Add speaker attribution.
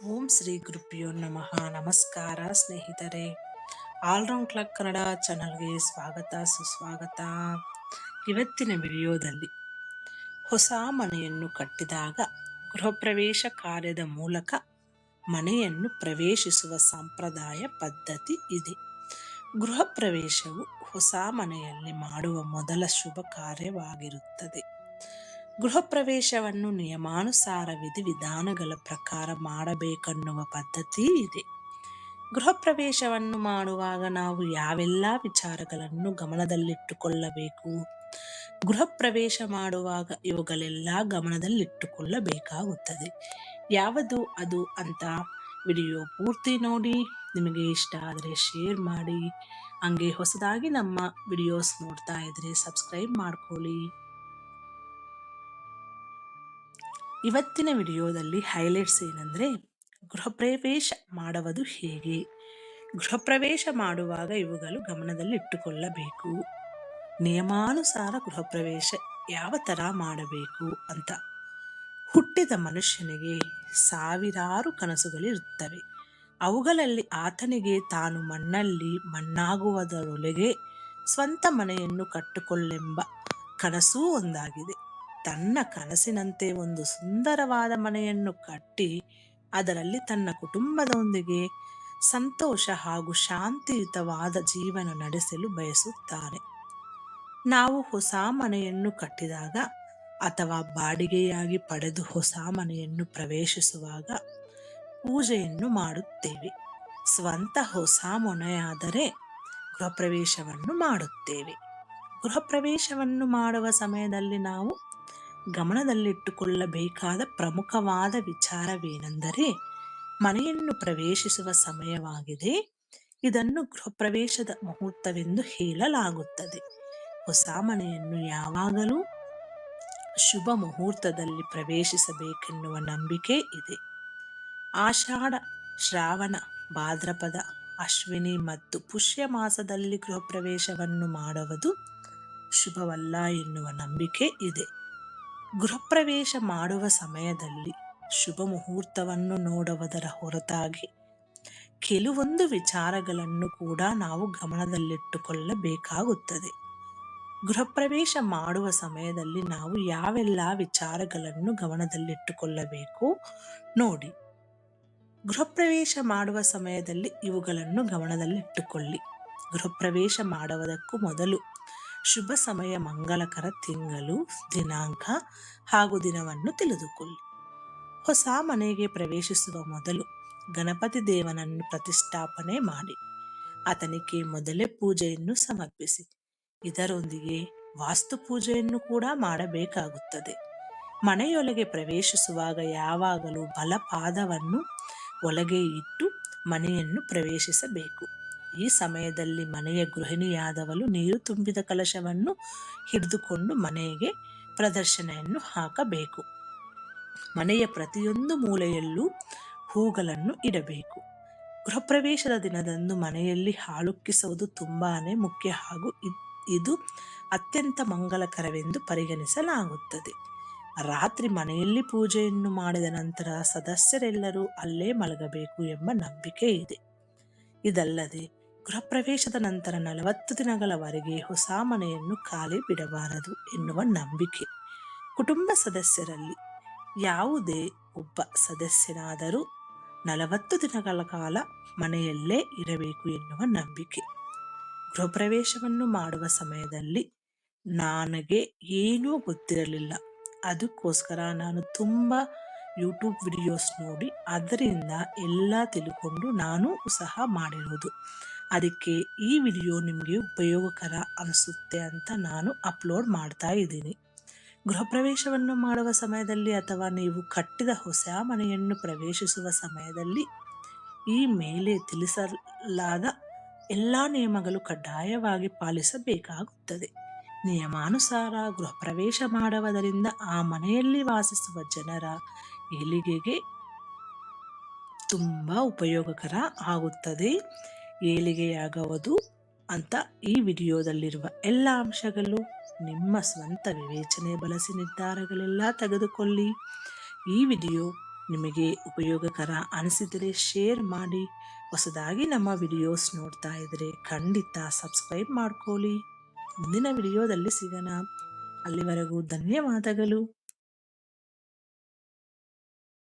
Speaker 1: ಓಂ ಶ್ರೀ ಗುರುಭ್ಯೋ ನಮಃ. ನಮಸ್ಕಾರ ಸ್ನೇಹಿತರೆ. ಆಲ್ರೌಂಡ್ ಕ್ಲಾಕ್ ಕನ್ನಡ ಚಾನಲ್ಗೆ ಸ್ವಾಗತ ಸುಸ್ವಾಗತ. ಇವತ್ತಿನ ವಿಡಿಯೋದಲ್ಲಿ ಹೊಸ ಮನೆಯನ್ನು ಕಟ್ಟಿದಾಗ ಗೃಹಪ್ರವೇಶ ಕಾರ್ಯದ ಮೂಲಕ ಮನೆಯನ್ನು ಪ್ರವೇಶಿಸುವ ಸಂಪ್ರದಾಯ ಪದ್ಧತಿ ಇದೆ. ಗೃಹ ಪ್ರವೇಶವು ಹೊಸ ಮನೆಯಲ್ಲಿ ಮಾಡುವ ಮೊದಲ ಶುಭ ಕಾರ್ಯವಾಗಿರುತ್ತದೆ. ಗೃಹ ಪ್ರವೇಶವನ್ನು ನಿಯಮಾನುಸಾರ ವಿಧಿವಿಧಾನಗಳ ಪ್ರಕಾರ ಮಾಡಬೇಕನ್ನುವ ಪದ್ಧತಿ ಇದೆ. ಗೃಹ ಪ್ರವೇಶವನ್ನು ಮಾಡುವಾಗ ನಾವು ಯಾವೆಲ್ಲ ವಿಚಾರಗಳನ್ನು ಗಮನದಲ್ಲಿಟ್ಟುಕೊಳ್ಳಬೇಕು? ಗೃಹ ಪ್ರವೇಶ ಮಾಡುವಾಗ ಇವುಗಳೆಲ್ಲ ಗಮನದಲ್ಲಿಟ್ಟುಕೊಳ್ಳಬೇಕಾಗುತ್ತದೆ. ಯಾವುದು ಅದು ಅಂತ ವಿಡಿಯೋ ಪೂರ್ತಿ ನೋಡಿ. ನಿಮಗೆ ಇಷ್ಟ ಆದರೆ ಶೇರ್ ಮಾಡಿ. ಹಂಗೆ ಹೊಸದಾಗಿ ನಮ್ಮ ವಿಡಿಯೋಸ್ ನೋಡ್ತಾ ಇದ್ರೆ ಸಬ್ಸ್ಕ್ರೈಬ್ ಮಾಡ್ಕೊಳ್ಳಿ. ಇವತ್ತಿನ ವಿಡಿಯೋದಲ್ಲಿ ಹೈಲೈಟ್ಸ್ ಏನಂದರೆ, ಗೃಹ ಪ್ರವೇಶ ಮಾಡುವುದು ಹೇಗೆ, ಗೃಹ ಪ್ರವೇಶ ಮಾಡುವಾಗ ಇವುಗಳು ಗಮನದಲ್ಲಿ ಇಟ್ಟುಕೊಳ್ಳಬೇಕು, ನಿಯಮಾನುಸಾರ ಗೃಹ ಪ್ರವೇಶ ಯಾವ ಥರ ಮಾಡಬೇಕು ಅಂತ. ಹುಟ್ಟಿದ ಮನುಷ್ಯನಿಗೆ ಸಾವಿರಾರು ಕನಸುಗಳಿರುತ್ತವೆ. ಅವುಗಳಲ್ಲಿ ಆತನಿಗೆ ತಾನು ಮಣ್ಣಲ್ಲಿ ಮಣ್ಣಾಗುವುದರೊಳಗೆ ಸ್ವಂತ ಮನೆಯನ್ನು ಕಟ್ಟಿಕೊಳ್ಳೆಂಬ ಕನಸೂ ಒಂದಾಗಿದೆ. ತನ್ನ ಕನಸಿನಂತೆ ಒಂದು ಸುಂದರವಾದ ಮನೆಯನ್ನು ಕಟ್ಟಿ ಅದರಲ್ಲಿ ತನ್ನ ಕುಟುಂಬದೊಂದಿಗೆ ಸಂತೋಷ ಹಾಗೂ ಶಾಂತಿಯುತವಾದ ಜೀವನ ನಡೆಸಲು ಬಯಸುತ್ತಾನೆ. ನಾವು ಹೊಸ ಮನೆಯನ್ನು ಕಟ್ಟಿದಾಗ ಅಥವಾ ಬಾಡಿಗೆಯಾಗಿ ಪಡೆದು ಹೊಸ ಮನೆಯನ್ನು ಪ್ರವೇಶಿಸುವಾಗ ಪೂಜೆಯನ್ನು ಮಾಡುತ್ತೇವೆ. ಸ್ವಂತ ಹೊಸ ಮನೆಯಾದರೆ ಗೃಹ ಪ್ರವೇಶವನ್ನು ಮಾಡುತ್ತೇವೆ. ಗೃಹ ಪ್ರವೇಶವನ್ನು ಮಾಡುವ ಸಮಯದಲ್ಲಿ ನಾವು ಗಮನದಲ್ಲಿಟ್ಟುಕೊಳ್ಳಬೇಕಾದ ಪ್ರಮುಖವಾದ ವಿಚಾರವೇನೆಂದರೆ, ಮನೆಯನ್ನು ಪ್ರವೇಶಿಸುವ ಸಮಯವಾಗಿದೆ. ಇದನ್ನು ಗೃಹ ಪ್ರವೇಶದ ಮುಹೂರ್ತವೆಂದು ಹೇಳಲಾಗುತ್ತದೆ. ಹೊಸ ಮನೆಯನ್ನು ಯಾವಾಗಲೂ ಶುಭ ಮುಹೂರ್ತದಲ್ಲಿ ಪ್ರವೇಶಿಸಬೇಕೆನ್ನುವ ನಂಬಿಕೆ ಇದೆ. ಆಷಾಢ, ಶ್ರಾವಣ, ಭಾದ್ರಪದ, ಅಶ್ವಿನಿ ಮತ್ತು ಪುಷ್ಯ ಮಾಸದಲ್ಲಿ ಗೃಹ ಪ್ರವೇಶವನ್ನು ಮಾಡುವುದು ಶುಭವಲ್ಲ ಎನ್ನುವ ನಂಬಿಕೆ ಇದೆ. ಗೃಹ ಪ್ರವೇಶ ಮಾಡುವ ಸಮಯದಲ್ಲಿ ಶುಭ ಮುಹೂರ್ತವನ್ನು ನೋಡುವುದರ ಹೊರತಾಗಿ ಕೆಲವೊಂದು ವಿಚಾರಗಳನ್ನು ಕೂಡ ನಾವು ಗಮನದಲ್ಲಿಟ್ಟುಕೊಳ್ಳಬೇಕಾಗುತ್ತದೆ. ಗೃಹ ಪ್ರವೇಶ ಮಾಡುವ ಸಮಯದಲ್ಲಿ ನಾವು ಯಾವೆಲ್ಲ ವಿಚಾರಗಳನ್ನು ಗಮನದಲ್ಲಿಟ್ಟುಕೊಳ್ಳಬೇಕು ನೋಡಿ. ಗೃಹ ಪ್ರವೇಶ ಮಾಡುವ ಸಮಯದಲ್ಲಿ ಇವುಗಳನ್ನು ಗಮನದಲ್ಲಿಟ್ಟುಕೊಳ್ಳಿ. ಗೃಹ ಪ್ರವೇಶ ಮಾಡುವುದಕ್ಕೂ ಮೊದಲು ಶುಭ ಸಮಯ, ಮಂಗಳಕರ ತಿಂಗಳು, ದಿನಾಂಕ ಹಾಗೂ ದಿನವನ್ನು ತಿಳಿದುಕೊಳ್ಳಿ. ಹೊಸ ಮನೆಗೆ ಪ್ರವೇಶಿಸುವ ಮೊದಲು ಗಣಪತಿ ದೇವನನ್ನು ಪ್ರತಿಷ್ಠಾಪನೆ ಮಾಡಿ ಆತನಿಗೆ ಮೊದಲೇ ಪೂಜೆಯನ್ನು ಸಮರ್ಪಿಸಿ. ಇದರೊಂದಿಗೆ ವಾಸ್ತು ಪೂಜೆಯನ್ನು ಕೂಡ ಮಾಡಬೇಕಾಗುತ್ತದೆ. ಮನೆಯೊಳಗೆ ಪ್ರವೇಶಿಸುವಾಗ ಯಾವಾಗಲೂ ಬಲಪಾದವನ್ನು ಒಳಗೆ ಇಟ್ಟು ಮನೆಯನ್ನು ಪ್ರವೇಶಿಸಬೇಕು. ಈ ಸಮಯದಲ್ಲಿ ಮನೆಯ ಗೃಹಿಣಿಯಾದವಳು ನೀರು ತುಂಬಿದ ಕಲಶವನ್ನು ಹಿಡಿದುಕೊಂಡು ಮನೆಗೆ ಪ್ರದಕ್ಷಿಣೆಯನ್ನು ಹಾಕಬೇಕು. ಮನೆಯ ಪ್ರತಿಯೊಂದು ಮೂಲೆಯಲ್ಲೂ ಹೂಗಳನ್ನು ಇಡಬೇಕು. ಗೃಹ ಪ್ರವೇಶದ ದಿನದಂದು ಮನೆಯಲ್ಲಿ ಹಾಲುಕ್ಕಿಸುವುದು ತುಂಬಾನೇ ಮುಖ್ಯ ಹಾಗೂ ಇದು ಅತ್ಯಂತ ಮಂಗಲಕರವೆಂದು ಪರಿಗಣಿಸಲಾಗುತ್ತದೆ. ರಾತ್ರಿ ಮನೆಯಲ್ಲಿ ಪೂಜೆಯನ್ನು ಮಾಡಿದ ನಂತರ ಸದಸ್ಯರೆಲ್ಲರೂ ಅಲ್ಲೇ ಮಲಗಬೇಕು ಎಂಬ ನಂಬಿಕೆ ಇದೆ. ಇದಲ್ಲದೆ ಗೃಹ ಪ್ರವೇಶದ ನಂತರ 40 ದಿನಗಳವರೆಗೆ ಹೊಸ ಮನೆಯನ್ನು ಖಾಲಿ ಬಿಡಬಾರದು ಎನ್ನುವ ನಂಬಿಕೆ. ಕುಟುಂಬ ಸದಸ್ಯರಲ್ಲಿ ಯಾವುದೇ ಒಬ್ಬ ಸದಸ್ಯನಾದರೂ 40 ದಿನಗಳ ಕಾಲ ಮನೆಯಲ್ಲೇ ಇರಬೇಕು ಎನ್ನುವ ನಂಬಿಕೆ. ಗೃಹ ಪ್ರವೇಶವನ್ನು ಮಾಡುವ ಸಮಯದಲ್ಲಿ ನನಗೆ ಏನೂ ಗೊತ್ತಿರಲಿಲ್ಲ. ಅದಕ್ಕೋಸ್ಕರ ನಾನು ತುಂಬ ಯೂಟ್ಯೂಬ್ ವಿಡಿಯೋಸ್ ನೋಡಿ ಅದರಿಂದ ಎಲ್ಲ ತಿಳ್ಕೊಂಡು ನಾನು ಸಹ ಮಾಡಿರೋದು. ಅದಕ್ಕೆ ಈ ವಿಡಿಯೋ ನಿಮಗೆ ಉಪಯೋಗಕರ ಅನಿಸುತ್ತೆ ಅಂತ ನಾನು ಅಪ್ಲೋಡ್ ಮಾಡ್ತಾ ಇದ್ದೀನಿ. ಗೃಹ ಪ್ರವೇಶವನ್ನು ಮಾಡುವ ಸಮಯದಲ್ಲಿ ಅಥವಾ ನೀವು ಕಟ್ಟಿದ ಹೊಸ ಮನೆಯನ್ನು ಪ್ರವೇಶಿಸುವ ಸಮಯದಲ್ಲಿ ಈ ಮೇಲೆ ತಿಳಿಸಲಾದ ಎಲ್ಲ ನಿಯಮಗಳು ಕಡ್ಡಾಯವಾಗಿ ಪಾಲಿಸಬೇಕಾಗುತ್ತದೆ. ನಿಯಮಾನುಸಾರ ಗೃಹ ಪ್ರವೇಶ ಮಾಡುವುದರಿಂದ ಆ ಮನೆಯಲ್ಲಿ ವಾಸಿಸುವ ಜನರ ಏಳಿಗೆಗೆ ತುಂಬ ಉಪಯೋಗಕರ ಆಗುತ್ತದೆ. ಏಳಿಗೆಯಾಗುವುದು ಅಂತ ಈ ವಿಡಿಯೋದಲ್ಲಿರುವ ಎಲ್ಲ ಅಂಶಗಳು ನಿಮ್ಮ ಸ್ವಂತ ವಿವೇಚನೆ ಬಳಸಿ ನಿರ್ಧಾರಗಳೆಲ್ಲ ತೆಗೆದುಕೊಳ್ಳಿ. ಈ ವಿಡಿಯೋ ನಿಮಗೆ ಉಪಯೋಗಕರ ಅನಿಸಿದರೆ ಶೇರ್ ಮಾಡಿ. ಹೊಸದಾಗಿ ನಮ್ಮ ವಿಡಿಯೋಸ್ ನೋಡ್ತಾ ಇದ್ರೆ ಖಂಡಿತ ಸಬ್ಸ್ಕ್ರೈಬ್ ಮಾಡ್ಕೊಳ್ಳಿ. ಮುಂದಿನ ವಿಡಿಯೋದಲ್ಲಿ ಸಿಗೋಣ. ಅಲ್ಲಿವರೆಗೂ ಧನ್ಯವಾದಗಳು.